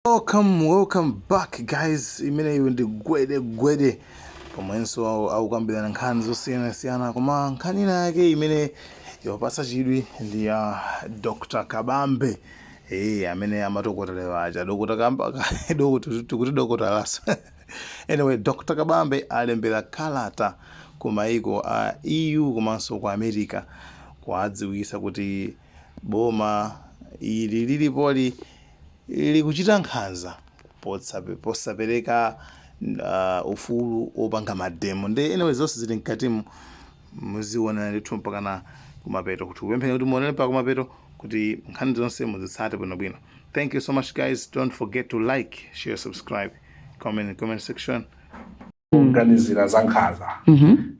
Welcome back, guys. Imene iwe ndi gwede pomwenso akukambirana nkhani zosiyanasiyana koma nkhani yake imene yopatsa chidwi ndi ya Dr. Akabambe amene amatokotelewa aja Dr. Kamba kuti Dr. Laso. Anyway, Dr. Akabambe alembera kalata ku maiko a EU komanso ku America kuwadziwitsa kuti boma ili lilipoli likuchita nkhanza posapereka ufulu opanga mademo nde anyway zonse zili mkatimu muziona ndithu mpakana kumapeto kuti upemphere kuti muonere pa kumapeto kuti nkhani zonse muzitsate bwinobwino. Thank you so much, guys. Don't forget to like, share, subscribe, comment in the comment section. Organizira za nkhanza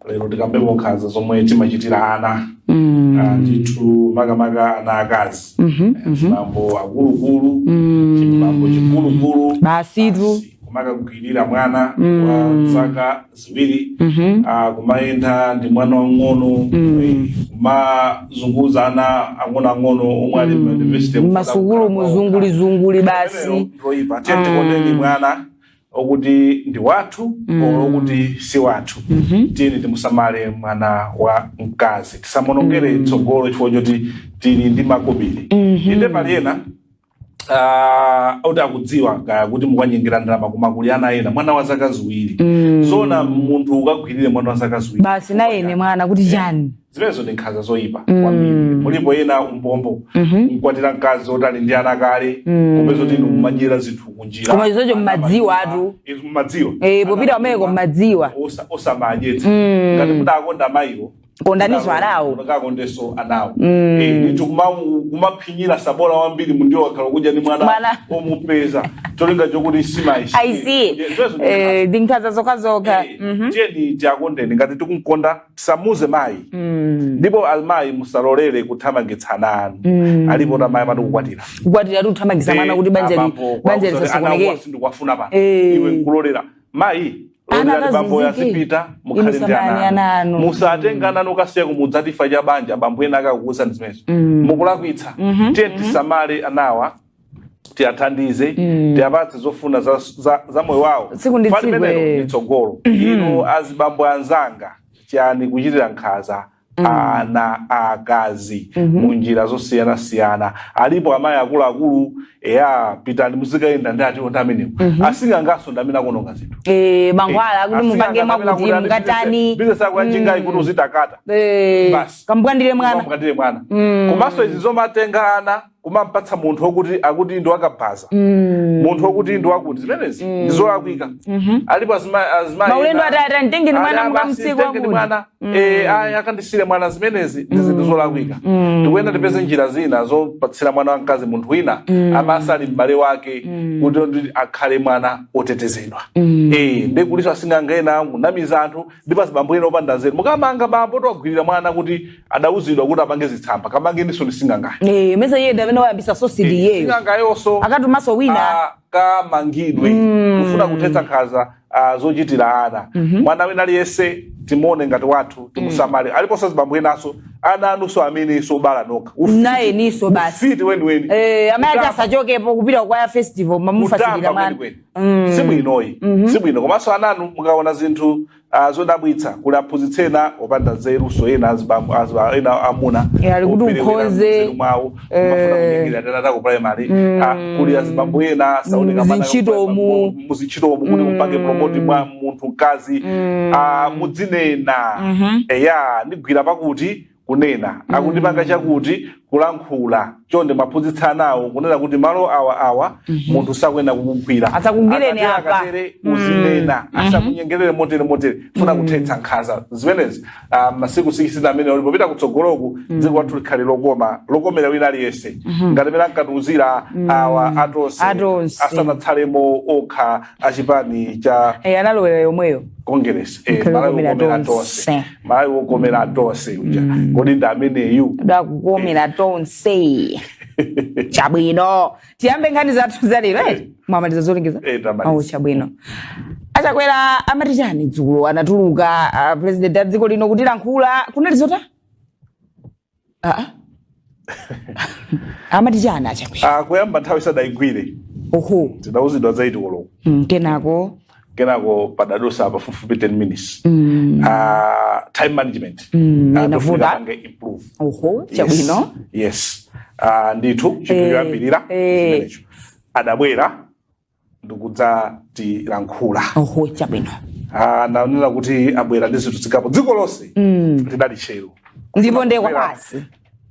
lero tikambemo nkhanza zomwe timachitira ana ndithu makamaka ana akazi mambo akuluakulu chimambo chikulukulu basitu kumakagwirira mwana wa zaka ziwiri kumayenda ndi mwana wang'ono kumazunguza ana ang'ono omwe ali mu university masukulu muzunguli basi tiyende kondeni mwana okuti ndi wathu okuti si wathu tini timusamale mwana wa mkazi tisamonongere tsogolo chifukwa choti tili ndi makobiri inde pali ena oti akudziwa kuti mukanyengera ndalama kumakuli ana ena mwana wa zaka ziwiri zona munthu ukagwirire mwana wa zaka ziwiri basi na ene mwana kuti chani zimenezo ndi nkhanza zoyipa kwambiri mulipo ena umbombo mkwatira mkazi otali ndi ana kale kupezo tini mumajira zinthu kunjira koma izocho mmadziwa atu mmadziwa popita umeko mmadziwa osamadyetsa ngati mudakonda mayiwo kondaniso anawo ndakakondeso anawo ndithu kumaphinyira sabola wambiri mundiwo wakhala kudya ni mwana omupeza cholinga chokuti simaishi ndi nkhanza zokhazoka tiyeni tiyakondeni ngati tikumkonda tisamuze mayi ndipo alimayi musalolere kuthamangitsana anu alipo na mayi amati kukwatira tikuthamangitsa mwana kuti banja lisasokonekere sindikwafuna pano iwe nkulolera mayi bambo yasipita mukhale ndi ananu musatengana nokasiya kumudzatifa cha banja bambo ena akakukusa ndi zimenezo mukulakwitsa tiye tisamale anawa tiyathandize tiyapatse zofuna za moyo wawo palimenelo litsogolo ino azibambo anzanga chani kuchitira nkhanza ana akazi munjira zosiyanasiyana alipo amayi akuluakulu pitani muzikayenda ndi atiwo ndi amenewo asingangaso ndamene akononga zinthu mangwala kuti mupange mwakuti mukatani bizinesi yako yanjingayi kuti uzitakata basi kamupukandire mwana komanso izi zomatenga ana kumampatsa munthu akuti ndo akabhaza munthu akuti ndo akuti zimenezi ndizolakwika alipo azimayi maulendo atata nditengeni mwana mukamsiku akuti mwana akandisire mwana zimenezi ndizolakwika tikuyenda tipeze njira zina zopatsira mwana wamkazi munthu wina amasali m'bale wake kuti akhale mwana otetezedwa ndekuliso asing'anga ena kunamiza anthu ndipo azibambo ena opanda nzeru mukamanga bambo towagwirira mwana kuti adawuzidwa kuti apange zitsamba kamange ndiso ndisingangayo mesa yenda vena wayambisa sosidi yeyo singangayonso akatumaso wina kamangidwe kufuna kuthetsa nkhanza zochitira ana mwana wina aliyese timone ngati wathu timusamale aliponso azibambo enaso ana anuso amene sobala nokha naye niso basi fiti weni amene asachokepo kupita kwa festival mamufasikira mwana sibwino komanso ananu mukaona zinthu zodabwitsa kuli aphunzitsena opanda nzeru so ena azibambo ena amuna ali kuti ukhoze mwawo mafuna kunyengera tata ku primary kuli azibambo ena saoneka mana muzichitomu kuti mupange promote mwa munthu mkazi mudzinena ndigwira pakuti kunena akundipanga chakuti kulankhula chonde maphunzitsanawo kunena kuti malo awa munthu sakwenda kukugwira asakugwireni apa akatere uzinena asakunyengerere motere funa kuthetsa nkhanza zimenezi masiku 60 amene ulipo pita kutsogoloku dziko lathu likhale lokomera wina aliyese ngati mene ankatiuzira awa atonse asanatsalemo okha achipani cha analowera yomweyo Congress malawi wokomera tonse uja kodi ndi ameneyu ndakukomera tonse chabwino tiyambe nkhani zathu zalero mwamaliza zolengeza chabwino achakwera amati chani dzulo anatuluka president a dziko lino kuti lankhula kunali zota amati chani achakwera kuyamba nthawi sadayigwire Oho. Tidawuzidwa za 8 koloko. Kenako padadosa pafupifupi 10 minutes. Time management. Inavuda pange improve. Oho, chabwino. Yes. Ndithu chikuyambirira zimenecho. Adabwera ndikudza tilankhula. Oho, chabwino. Naonera kuti abwera ndi zinthu zikapo dziko lonse lidali chero. Ndipo ndekwa pasi.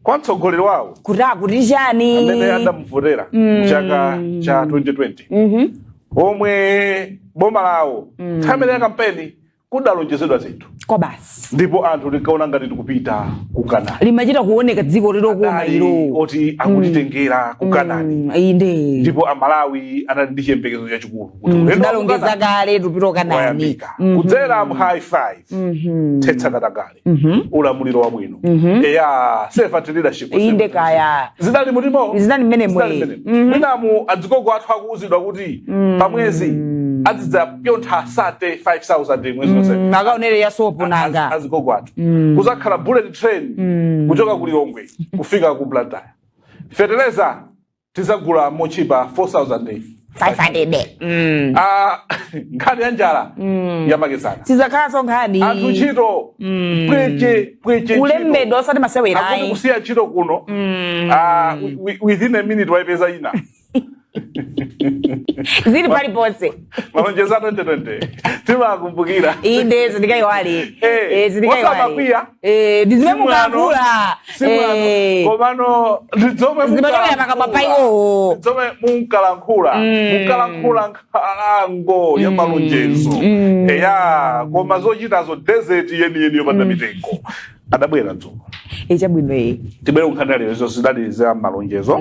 Kwa mtsogoleri wawo. Kuti chani. Amene adamuvotera chaka cha 2020. Omwe boma lawo thamene ya kampeni kudalonjezedwa zinthu. Kwa basi. Ndipo anthu likaona ngati tikupita ku Kanaani. Limachita kuoneka dziko lilokoma ilo. Oti akutitengera ku Kanaani. Inde. Ndipo Amalawi anali ndi chiyembekezo chachikulu. Tidalongeza kale tupita Kanaani. Kudzera mu high five. Tetsa katakale. Ulamuliro wabwino. Eya self leadership. Inde kaya. Zidali mutimo. Zidali mmenemo. Mwinamu adzigogo athu akuwuzidwa kuti pamwezi adzidza pyontha sate 5,000 mwezi wonse. Akaonere ya sopo nanga. Azigogo athu. Kuzakhala bullet train kuchoka ku Lilongwe kufika ku Blantyre. Fertilizer tizagula mochipa 4,500. Nkhani ya njala yamakizana. Tizakhaso nkhani. Anthu ntchito pweche ulembedo osati masewera akuti kusiya ntchito kuno within a minute waipeza ina. Zili pali pose. Malonjeza 2020. Timakumbukira. Inde zindikaiwali. Zindikaiwali. Dizime mukakula. Komano dzomwe zimatoya makapapaiwo. Dzomwe munkalankhula. Munkalankhula nkhalango ya malonjezo. Eya koma zochitazo desert yeni yopanda mitengo. Adabwera dzuwa. Echabwino tibere kunkhanira lezo zidali za malonjezo.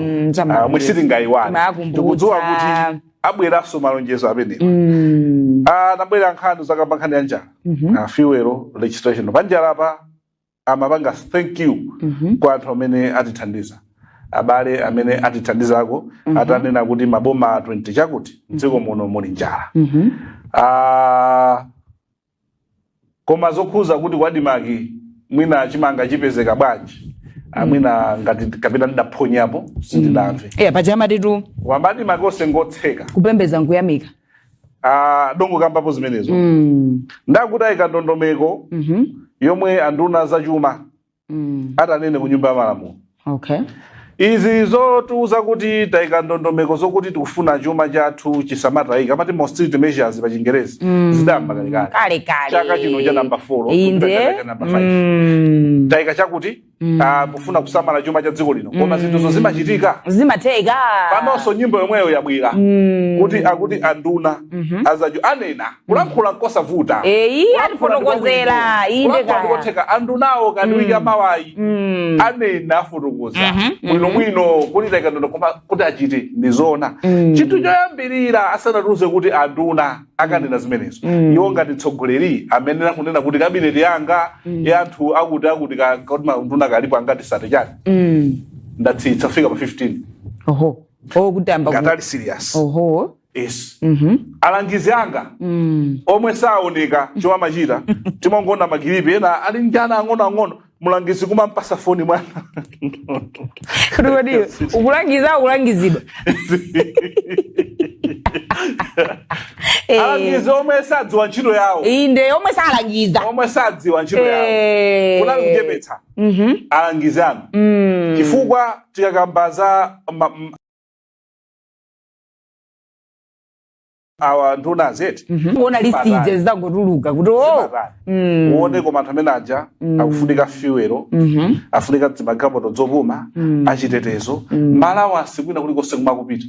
Mwisiti ngaiwali. Tikudziwa kuti abweraso malonjezo amenewa. Nabwera nkhani zakamba nkhani ya njala. Fuel registration panjala apa amapanga thank you kwa anthu amene atithandiza. Abale amene atithandizako atanena kuti maboma 20 chakuti dziko muno muli njala. Koma zokhuza kuti kwadimaki mwina chimanga chipezeka bwanji. Mwina ngati kapita ndaphonyapo sindidamve. Pachama titu. Wambadi makose ngotseka. Kupembeza nkuyamika. Dongo kambapo zimenezo. Ndakuti ikandondomeko yomwe anduna za chuma atanene ku nyumba ya malamulo. Okay. Izi zotuza kuti taikandondomeko zokuti tikufuna chuma chathu chisamatayika amati austerity measures pa Chingerezi zidamba kale. Chaka chino cha number 4 inde number 5 taika chakuti kufuna kusamala chuma cha dziko lino koma zinthu zimachitika zimateka panonso nyimbo yomweyo yabwira akuti anduna azaju anena kulankhula nkosavuta atifotokozera inde kaya andunawo kadiwika mawayi anena afotokoza mwino kuti taikandondomeko koma kuti achite ndizona chinthu choyambirira asanatuze kuti anduna akanena zimenezo iwo ngati tsogoleri amene akunena kuti kabineti yanga ya anthu akuti kuti anduna kalipo angati sate chani ndatsitsa fika pa 15 kutamba ngatali serious yes alangizi anga omwe saoneka chomwe amachita timangona magiripi ena ali njana ang'ono mulangizi kumampasa foni mwana kodi ukulangizidwa alangizi omwe sadziwa ntchito yawo inde omwe salangiza omwe sadziwa ntchito yawo kunali kuchepetsa alangizi anu chifukwa tikakambaza awa nduna zeti kuona listi zangotuluka kuti uone koma anthu amene aja akufunika fuel afunika zimagalimoto zopuma achitetezo malawasi kwina kulikonse kumakupita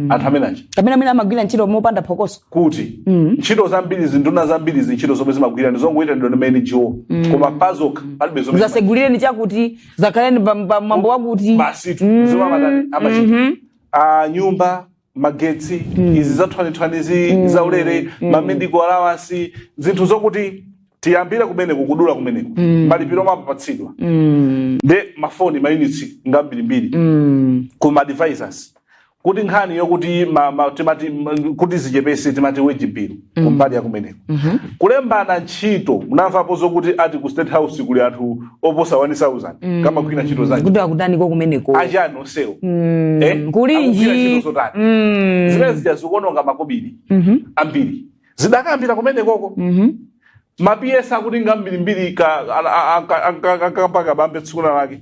anthu amene aja amene amagwira ntchito mopanda phokoso kuti ntchito zambiri nduna zambiri ntchito zomwe zimagwira ndizongoita ndondomeni jiwo koma pazoka palibe zomwe zasegulireni chakuti zakhaleni pamwambo wakuti basitu zimamadani amachita nyumba magetsi izi za 2020 za ulere mamedical allowance zinthu zokuti tiyambire kumeneko kudula kumeneko malipiro mapatsidwa de mafoni ma units ngambirimbiri kuma advisors kuti nkhani yokuti timati kuti zichepese timati wage bill kumbali ya kumeneko kulembana ntchito munamvapo zokuti ati ku State House kuli anthu oposa 1000 kama kwina ntchito zake kuti akutaniko kumeneko ajani onsewo kulinji zimene zijazikononga makobiri ambiri zidakambira kumenekoko mapiyesa akuti ngambirimbiri Akabambe tsukuna lake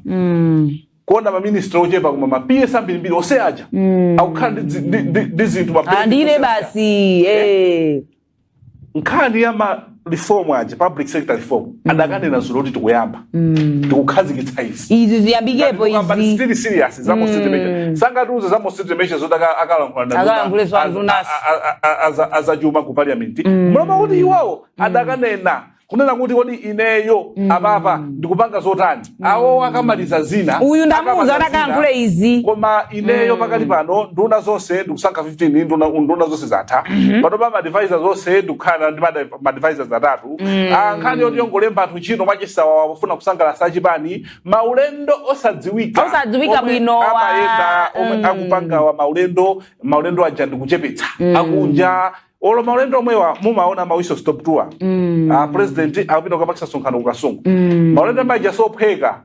kuona maministra ochepa kuma mapiyesa mbirimbiri ose aja akukhala ndi zinthu andile basi nkhani ya reform aja public sector reform adakanena zulo kuti tikuyamba tikukhazikitsa izi ziyambikepo izi still serious za most measure sangatuze za most measure zodaka akalankhula azachuma ku parliament mloma kuti iwawo adakanena kunena kuti kodi ineyo apapa ndikupanga zotani awo akamaliza zina uyu ndamuza adakankhule izi koma ineyo pakati pano nduna zonse ndikusankha 15 nduna zonse zatha patopa madvisors zonse ndikukhala ndi madvisors atatu nkhani yoti yongolemba anthu ntchito mwachisawa wafuna kusangalatsa achipani maulendo osadziwika bwino amayenda omwe akupangawa maulendo aja ndikuchepetsa akunja olo maulendo omwewa mumaona mawiso stop tour president akupita kukapakisa sonkhano kukasungu maulendo maja sopheka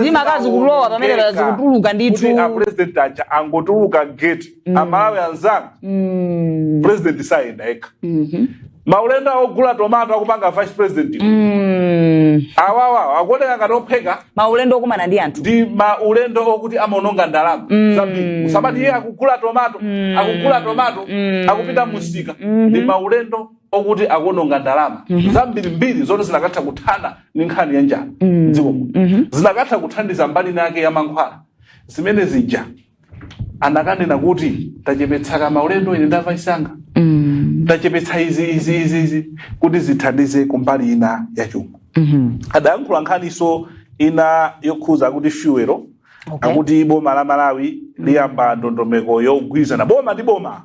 zimakazi kulowa pamene zikutuluka ndithu president aja angotuluka gate amalawi anzanga president sayenda eka maulendo ogula tomato akupanga vice president awawa akuoneka ngati opheka maulendo okumana ndi anthu ndi maulendo okuti amaononga ndalama zambiri usabati iye akugula tomato akupita musika ndi maulendo okuti akuononga ndalama zambirimbiri zoti zinakatha kuthana ndi nkhani ya njala dziko zinakatha kuthandiza mbali yake ya mankhwala zimene zija anakanena kuti tachepetsaka maulendo ine ndamva isanga tachepetsa izi kuti zithandize kumbali ina ya chuma adayankhula nkhaniso ina yokhuza kuti fuelo akuti boma la Malawi liyamba ndondomeko yogwirizana boma ndi boma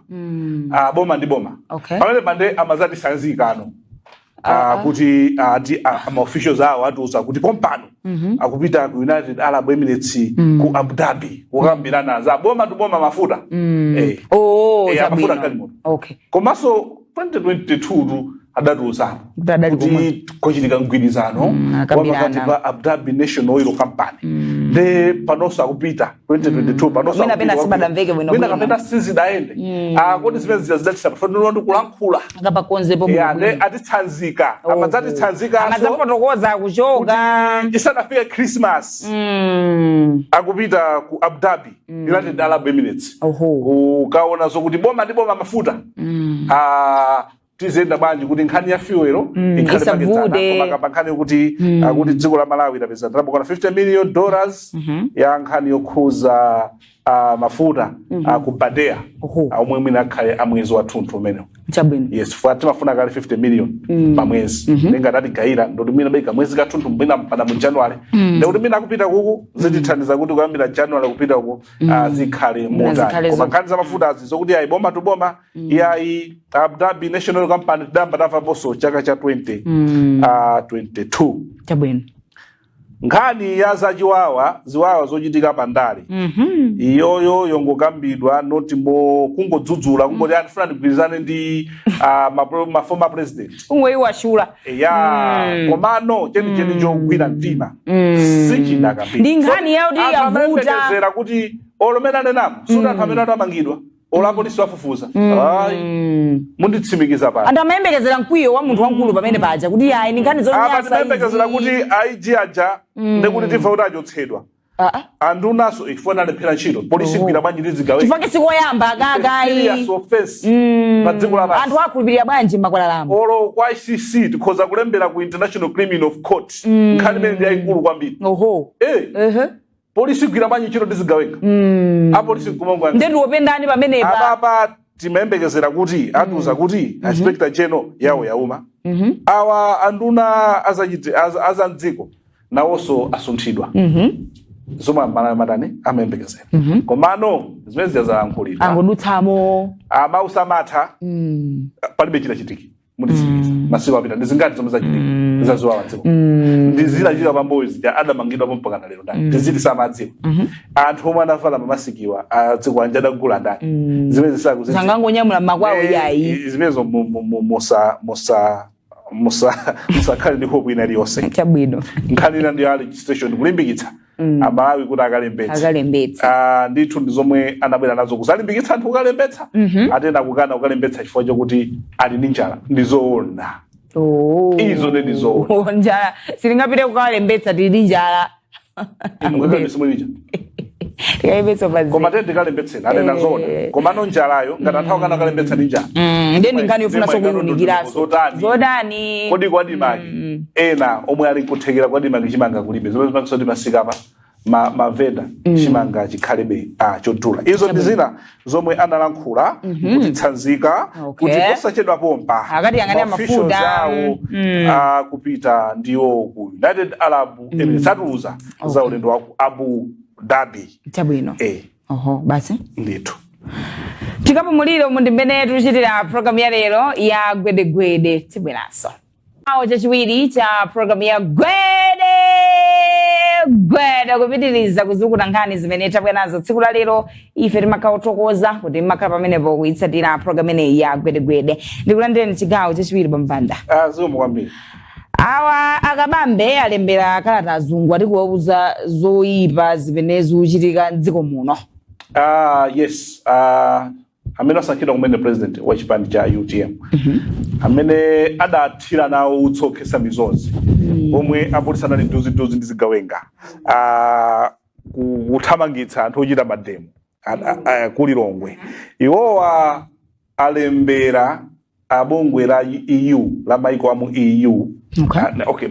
boma ndi boma pamene pande amazati sanzikano kuti ama officials awo atiuza kuti pompano akupita ku United Arab Emirates ku Abu Dhabi kukambirana za boma ndi boma mafuta mafuta kalimoto komanso 2022 adatiuza kuti kochitika mgwirizano wakati pa Abu Dhabi National Oil Company de panoso akupita 2022 panoso wina kapena sizidaende kodi zimene zidatisa pafaniro ndi kulankhula akapakonzepo atitsanzika amadzatitsanzika amadzafotokoza kuchoka isanafike Christmas akupita ku Abu Dhabi United Arab Emirates ukaona zokuti boma ndi boma mafuta tizenda banji kuti nkhani ya fuelo ikhale pakedzana koma nkhani kuti kuti dziko la Malawi lapeza ndalama kwana $50 million ya nkhani yokhuza mafuta ku Badea omwe mwina akhale amwezi wathunthu umenewo chabwino yes timafuna kale 50 million pamwezi ninga tati gaira ndo mina beka mwezi kathunthu mwina mpaka mu January ndo mina kupita kuku zitithandiza kuti kuyambira January kupita kuku zikhale mota koma nkhani za mafuta zokuti ayi boma to boma yayi Abu Dhabi National Company damba dafa boso chaka cha 2022 chabwino nkhani ya ziwawa zochitika pandale iyoyo yongokambidwa noti kungodzudzula kungoti anifuna ndigwirizane ndi ma former president ungoyiwashula komano chenicheni chogwira mtima sichinakambidwa ndi nkhani yakuti yavuta kuti olomena nenamo suti anthu amene atamangidwa olapolisi wafufuza munditsimikiza pano anthu amayembekezera mkwiyo wa munthu wankulu pamene paja kuti ayi ndi nkhani zonyasa izi amayembekezera kuti IG aja ndekuti timva kuti achotsedwa andunaso ifuna lephera ntchito polisi gwira bwanji lizigawe chifake sikoyamba kakayi pa dziko la anthu akhulupirira bwanji makwalalamo olo kwa ICC tikhoza kulembera ku International Criminal Court nkhani imene ndi yayikulu kwambiri polisi gwira bwanji ntchito lizigaweka apolisi kumangwa ndendi wopendani pamenepa apa timayembekezera kuti atiuza kuti Inspector General yawo yauma awa anduna azamdziko nawonso asunthidwa zomwe madani amayembekezera komano zimene ziyazalankhulidwa angodutsamo amausamatha palibe chitachitiki mutizikiza masiku apita ndizingati zomwe zachitika zazuwa dziko ndizira chira pamboyo zija adamangidwa mpaka na lero ndani ndiziti samadziwa anthu omwe anavala mamasikiwa dziko anja adagula ndani zimene zisakuziti sangangonyamula makwawo yayi zimenezo musakhale ndi hope ina iliyonse chabwino nkhanira ndi ali station kulimbikitsa Amalawi kuti akalembetsa ndithu ndi zomwe anabwera nazo kuzalimbikitsa anthu kukalembetsa atenda kukana kukalembetsa chifukwa chokuti ali ndi njala ndi zoona izo ndi zoona njala silingapite kukalembetsa tili njala koma tende kalembetsera atenda zoona koma no njalayo ngati anthu akana kalembetsa ndi njala ndeni nkhani yofuna sokuyiunikiraso zodani kodi kwadimaki ena omwe ali kuthekera kwadimaki chimanga kulibe zomwe zimakisoti masikapa mavenda chimanga chikhalebe chodula izo ndi zina zomwe analankhula kuti tsanzika kuti posachedwa pompa akati yangania mafuta kupita ndiwo ku United Arab Emirates atuza za ulendo wa Abu Dhabi chabwino basi ndithu tikapumulira umu ndi mmene tikuchitira programu ya lero ya gwedegwede tibweraso awo chachiwiri cha programu ya gwede kupitiriza kuzukuta nkhani zimene tabwera nazo tsiku la lero ife timakhaothokoza kuti makhala pamenepo kuyitsatira programu ineyi ya gwedegwede ndikulandireni chigawo chachiwiri pampanda zikomo kwambiri awa Akabambe alembera kalata azungu ati kuwauza zoyipa zimene zikuchitika m'dziko muno yes amene asankhidwa kumene president wa chipani cha UTM amene adathira nawo utsokhesa mizozi omwe apolisi anali nduzi ndi zigawenga kuthamangitsa anthu ochita mademo kulilongwe iwowa alembera abungwe la EU la maiko amu EU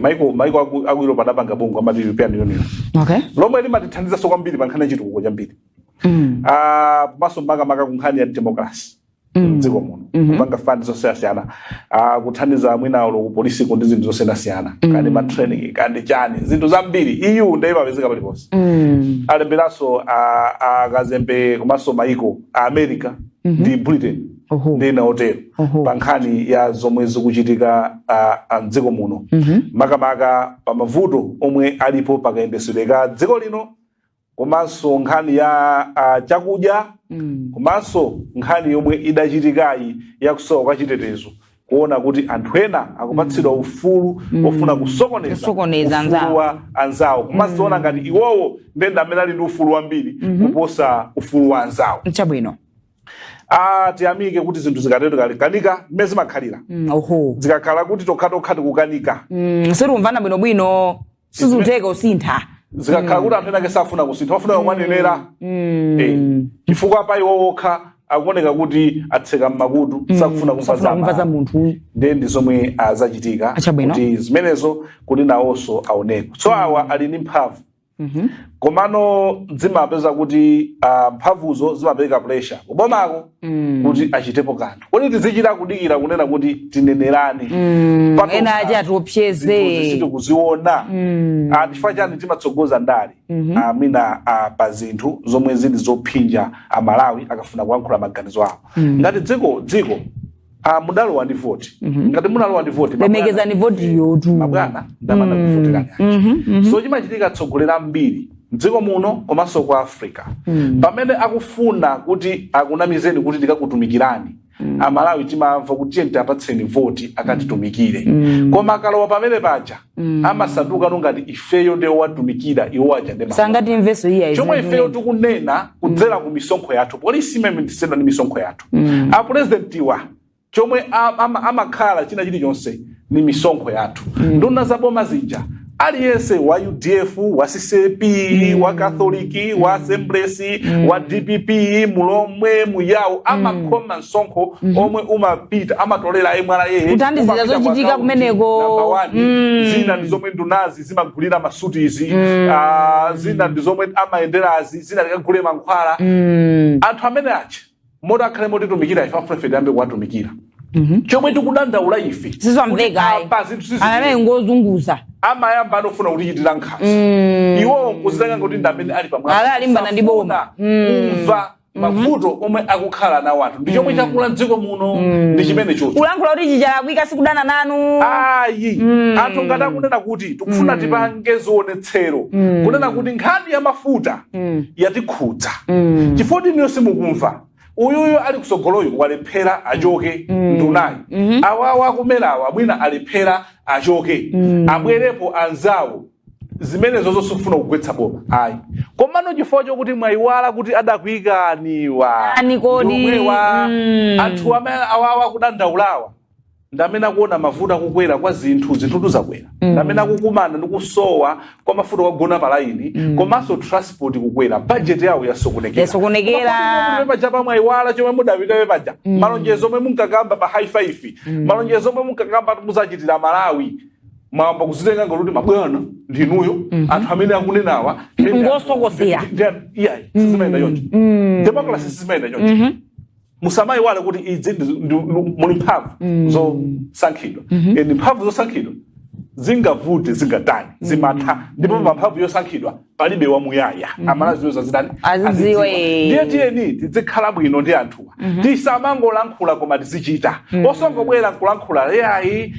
maiko aku Europe adapanga bungwe amati European Union lomwe limatithandiza so kwambiri pa nkhani ya chitukuko chambiri maso maka kunkhani ya democracy dziko muno kupanga fund zosiyana kuthandiza mwinawo kupolisi ndi zinthu zosiyana kandi ma training kandi chani zinthu zambiri EU ndiye mapezeka paliponse alemberaso akazembe komanso maiko a America ndi Britain ndi na hotel pa nkhani ya zomwe zikuchitika dziko muno makamaka pa mavuto omwe alipo pakayendetsedwe ka dziko lino komanso nkhani ya chakudya komanso nkhani yomwe idachitikayi ya kusowa kwa chitetezo kuona kuti anthu ena akupatsidwa ufulu ofuna kusokoneza ufulu wa anzawo komanso ona ngati iwowo ndenda amene ali ndi ufulu wambiri kuposa ufulu wa anzawo chabwino tiyamike kuti zinthu zikatero kanika mmene zimakhalira zikakhala kuti tokha tikukanika situmvana bwinobwino sizuteka usintha zikakhala kuti anthu enake safuna kusintha wafuna awanenera chifukwa pa iwo okha akuoneka kuti atseka m'makutu sakufuna kumva munthu ndi zomwe zachitika kuti zimenezo kuti nawonso aoneko so awa ali ndi mphamvu komano zimapeza kuti mphamvuzo zimapereka pressure kubomako kuti achitepo kanthu kodi tizichita kudikira kunena kuti tinenerane ena aje atiopseze tikuziona chifukwa chani timatsogoza ndali amina pa zinthu zomwe zili zophinja Amalawi akafuna kuyankhula maganizo awo ngati dziko mudalowa ndi vote ngati munalowa ndi vote lemekezani vote yotu mabwana ndamana kuvoterani so chimachitika tsogolera mbiri dziko muno komanso kwa Africa pamene akufuna kuti akunamizeni kuti tikakutumikirani Amalawi timamva kuti tiapatseni vote akatitumikire koma akalowa pamene paja amasanduka ngati ifeyo ndiwo watumikira iwo aja ndema sangati imveso iya chomwe ifeyo tikunena kudzera ku misonkho yathu polisi imene ndisenda ndi misonkho yathu a president wa chomwe amakhala china chilichonse ni misonkho yathu nduna za boma zija aliyense wa UDF wa CCP wa Katholiki wa Assemblies wa DPP mulomwe muyawo amakhoma msonkho omwe umapita amatolera MRA kuthandizira zochitika kumeneko zina ndizomwe ndunazi zimagulira masuti izi zina ndizomwe amaenderazi zina likagule mankhwala anthu amene acha moto akhale moti tumikira ife afrefe dambe kwatumikira chomwe tikudandaula ife sizwamveka anamene ngozunguza amayamba anofuna kutichitira nkhanza iwo nkuzilanga kuti ndamene ali pamwamba ala alimbana ndi boma umva mavuto omwe akukhala na wanthu ndi chomwe chakula mdziko muno ndi chimene choti ulankhula kuti chichalakwika sikudana nanu ayi anthu ngati akunena kuti tikufuna tipange zionetsero kunena kuti nkhani ya mafuta yatikhudza chifukwa niyo simukumva uyuyo ali kusogoloyo walephera achoke ndunayi awawa akumerawa mwina alephera achoke abwerepo anzawo zimene zozo sifuna kugwetsa boma ayi komano chifukwa chokuti mwayiwala kuti adakuyikaniwa anikodiwa anthu amene awawa kudandaulawa ndamene akuona mafuta akukwera kwa zinthu zakwera ndamene akukumana ndi kusowa kwa mafuta kwagona palaini komanso transport kukwera budget yawo yasokonekera paja pamwe ayiwala chomwe mudapitawe paja malonjezo omwe munkakamba pa high five malonjezo omwe munkakamba muzachitira Malawi mwamba kuzitenga ngoluti mabwana ndinuyo anthu amene akunenawa ngosokosera iya sizimayenda choncho democracy sizimayenda choncho musamayi wale kuti idzi muli mphamvu zosankhidwa ndi mphamvu zosankhidwa zingavute zingatani zimatha ndipo mphamvu yosankhidwa palibe wamuyaya amalaziwo zazidani azidziwe ndiye tiyeni tizikhala bwino ndi anthuwa tisamangolankhula koma tizichita osongobwera nkulankhula yayi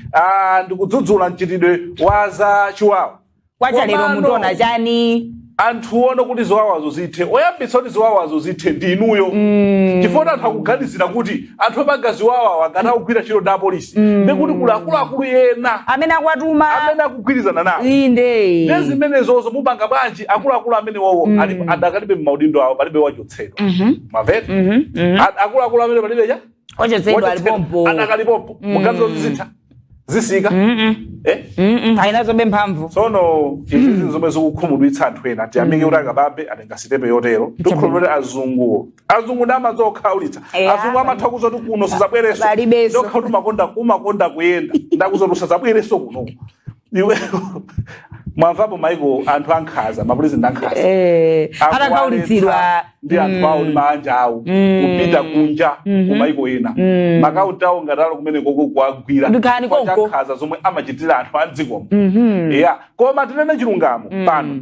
ndikudzudzula mchitidwe wa za chiwawa kwacha lero muntona chani anthu ono kuti ziwawazo zithe oyambitsa kuti ziwawazo zithe ndi inuyo chifukwa anthu akuganizira kuti anthu opanga ziwawawa angati akugwira ntchito ndi apolisi ndikuti kuli akuluakulu ena amene akwatuma amene akugwirizana nawo inde ndi zimenezozo mupanga bwanji akuluakulu amene wowo adakalibe m'maudindo awo palibe wachotsedwa mwamvera akuluakulu amene palibe cha wachotsedwa alipompo adakalipompo muganizo zitha zisika ayinazobe mphamvu tsono izizi zomwe zikukhumudwitsa anthu ena tiyamike kuti Akabambe atenga sitepe yotero tikhulupirire azungu ndi amazokhaulitsa azungu amatha kuzoti kuno sizabwereso ndokha kuti umakonda kuyenda ndakuzoti usazabwereso kuno iwe mwamvapo maiko anthu ankhaza mapulezidenti ankhaza atakhaulitsidwa ndi anthu awo ndi manja awo kupita kunja kumaiko ena makaunti awo ngatalo kumene koko kuagwira kwachankhaza zomwe amachitira anthu a mdzikomo koma tinene chilungamo pano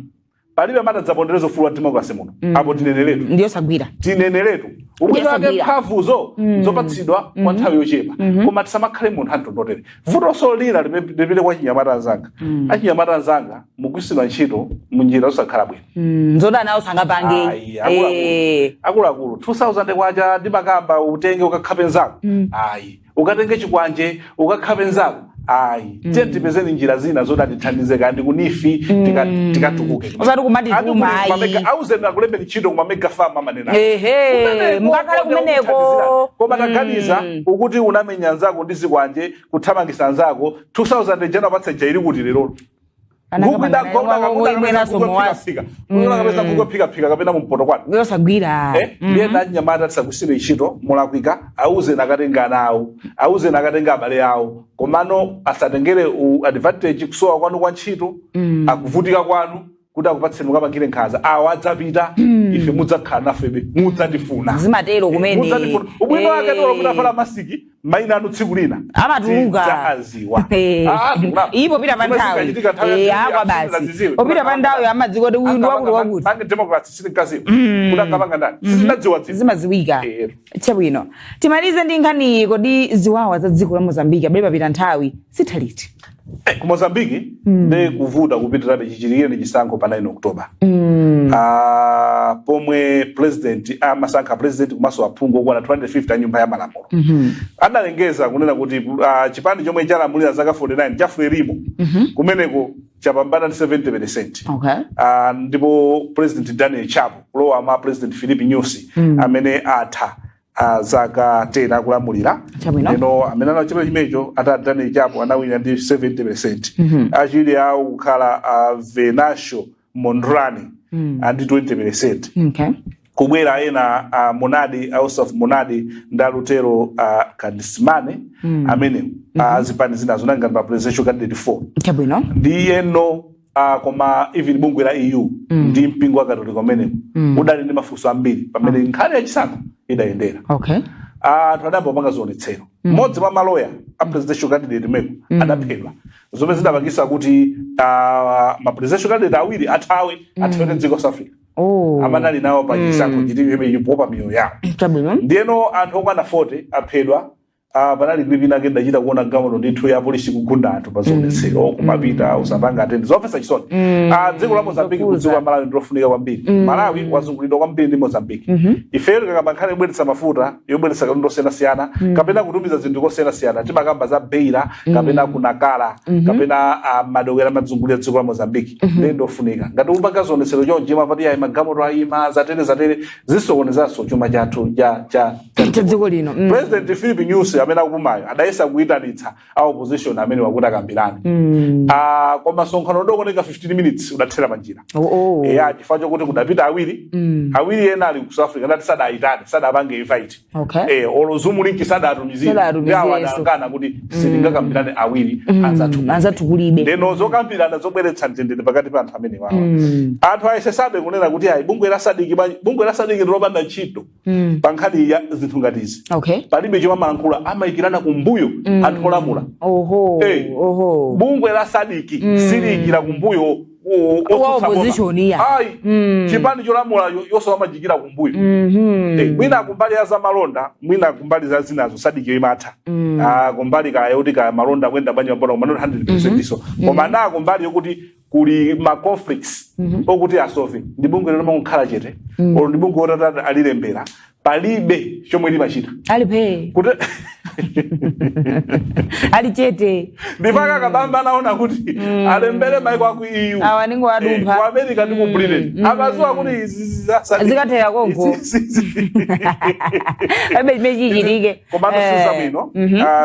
palibe amatadzaponderezo ufulu wa democracy muno apo tineneletu ndiyosagwira tineneletu ubwitake mphamvuzo zopatsidwa kwa nthawi yochepa koma tisamakhale munthu antondotere vuto solira lipite kwa chinyamata anzanga achinyamata anzanga mugwisidwa ntchito munjira zosakhala bwino nzodana awo sangapange akuluakulu 2000 kwacha ndimakamba utenge ukakhape nzako ukatenge chikwanje ukakhape nzako tiye tipezeni njira zina zoti tithandize kandi kunifi tikatukuke osati kumati kuma auzena kulembe ntchito kuma mega farm amanena mukakhala kumeneko koma taganiza ukuti unamenya nzako ndi zikwanje kuthamangisa nzako 2000 jana patsa jairi kuti lero phika kapena mumpoto kwanu yosagwira ndiyenda anyamata tisagwisire ntchito mulakwika auze nakatenga nawo auze nakatenga abale awo komano asatengere advantage kusowa kwanu kwa ntchito akuvutika kwanu kuti akupatseni mukapangire nkhaza awo adzapita ife mudzakhala nafebe mudzandifuna zimatero kumene ubwino wake ndiwo kuti afala masiki maina anu tsiku lina amatuluka aziwa ipo pita panthawi akwa basi opita panthawi amadziko kuti uyu ndi wakuti pange democracy sitinkaziwa kuti angapanga ndani sitinadziwa zimaziwika chabwino timalize ndi nkhani kodi ziwawa za dziko la Mozambique abale papita nthawi sithaliti ku Mozambique ndi kuvuta kupitirabe chichirikire ndi chisankho pa 9 Oktoba pomwe president amasankha president kumaso aphungu okwana 250 a nyumba ya malamulo adalengeza kunena kuti chipani chomwe chalamulira zaka 49 chafulirimo kumeneko chapambana ndi 70%. Ndipo president Daniel Chapo kulowa ma president Philip Nyusi amene atha zaka 10 akulamulira eno amene anachita chimecho Daniel Chapo anawina ndi 70%. Achili awo kukhala Venancio Mondrani ndi 20%. Kubwera ena Monadi House of Monadi ndalutero Kadismane amene zipani zina zonanga pa presidential candidate 4 ndi eno koma even bungwe la EU ndi mpingo wa Katolika amene udali ndi mafunso ambiri pamene nkhani ya chisankho idayendera. Twadamba panga zionetsero mmodzi mwa maloya a presidential candidate meko adaphedwa zomwe zidapangisa kuti ma presidential candidate awiri athawe dziko South Africa amanali nawo pa chisankho chimene chipopa miyoyo yawo. Ndiyeno anthu okwana 40 aphedwa. Panali kwipina kenda chita kuona gamoto ndithu ya polisi kugunda anthu pazionetsero kumapita usapanga atende zofesa chisoni. Dziko la Mozambique kudziko la Malawi ndilofunika kwambiri. Malawi wazungulidwa kwambiri ndi Mozambique. Ifeyo tikamakhale kubweretsa mafuta yobweretsa katundu osiyanasiyana kapena kutumiza zinthu kosiyanasiyana timakamba za beira kapena kunakala kapena madokera madzungulira dziko la Mozambique ndi ndofunika. Ngati upanga zionetsero chonje mapati ya magamoto ayima zatere zisokonezanso chuma chathu cha dziko lino. President Philip Nyusi amene akupumayo adayesa kuyitanitsa a opposition amene wakuti akambirane. Koma msonkhano udokoneka 15 minutes udathera panjira. Chifukwa chokuti kudapita awiri ena ali ku South Africa ndati sadayitane sadapange invite. Olo Zoom link sadatumizira adakana kuti sitingakambirane awiri anzathu kulibe. Ndeno zokambirana zobweretsa mtendere pakati pa anthu amene wawa. Anthu ayesesabe kunena kuti ayi bungwe la sadiki ndilopanda ntchito pa nkhani ya zinthu ngati izi. Palibe chomwe amalankhula amayikirana kumbuyo anthu olamula. Bungwe la sadiki siliyikira kumbuyo opposition ya. Chipani cholamula yonse amajikira kumbuyo. Mwina kumbali ya za malonda, mwina kumbali za zinazo sadiki imatha. Kumbali kayoti ka malonda kwenda banja mbona 100% iso. Koma na kumbali yokuti kuli ma conflicts okuti asolve ndi bungwe lomwe nkhala chete olo ndi bungwe otata alilembera palibe chomwe limachita alipe kuti ali chete ndipaka Akabambe anaona kuti alembere maiko aku EU awaningo adumpha ku America ndi ku Britain akazuwa kuti zikathera konko abe mechichitike komando sizabwino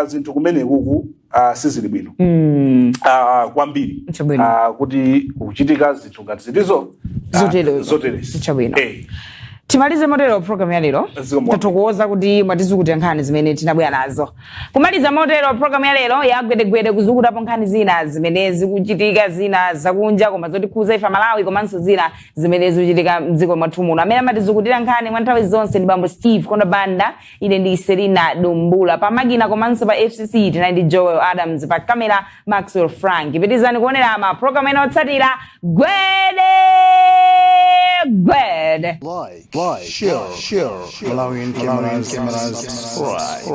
zinthu kumene kuku sizili bwino kwambiri kuti kuchitika zinthu ngati zilizo zoterezi chabwino. Timalize motero program ya lero. Tatokoza kuti mwatizukuti nkhani zimene tinabwera nazo. Kumaliza motero program ya lero ya gwedegwede kuzukuta nkhani zina zimene zikuchitika zina zakunja koma zotikhuza ifa Malawi komanso zina zimene zikuchitika mdziko mwathu muno. Amene amatizukutira nkhani mwa nthawi zonse ndi bambo Steve Kondabanda, ine ndi Selina Dombula. Pa makina komanso pa FCC tinali ndi Joel Adams, pa kamera Maxwell Frank. Pitizani kuonera ma program ena otsatira gwede. Like, share, Malawian cameras, right.